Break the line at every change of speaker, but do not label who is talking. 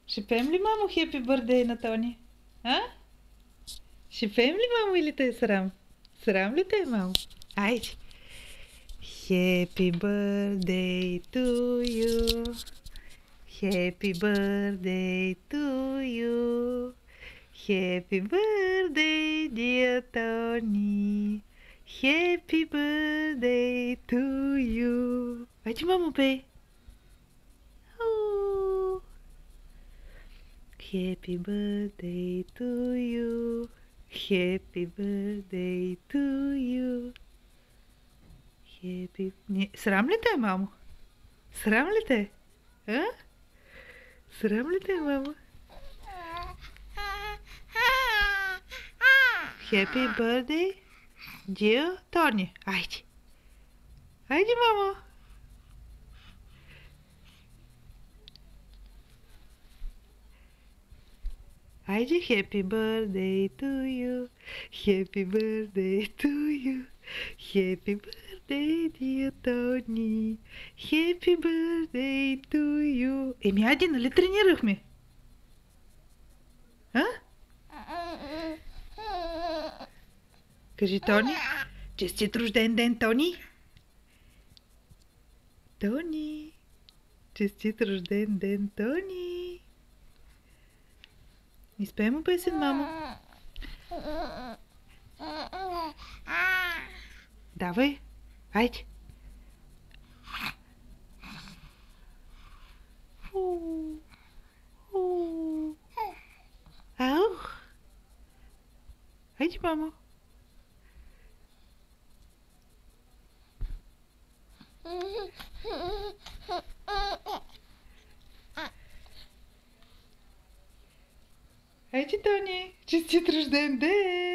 Ще пеем ли, мамо, Happy Birthday на Тони? А? Ще пеем ли, мамо, или те е срам? Срам ли те е, мамо? Айде! Happy birthday to you. Happy birthday to you. Happy birthday, dear Tony. Happy birthday to you. Айде, мамо, пей. Ау. Happy birthday to you. Happy birthday to you. Happy... Не, срам ли те, мамо? Срам ли те? А? Срам ли те, мамо? Happy birthday, dear Tony. Айде. Айде, мамо. Айде, happy birthday to you. Happy birthday to you. Happy birthday, dear Tony. Happy birthday to you. Еми, айде, нали тренирахме? А? Кажи, Тони. Честит рожден ден, Тони. Тони. Честит рожден ден, Тони. Изпей му песен, мамо. Давай. Айде. Ау. Айде, мамо. Айде, Тони. Честит рожден ден.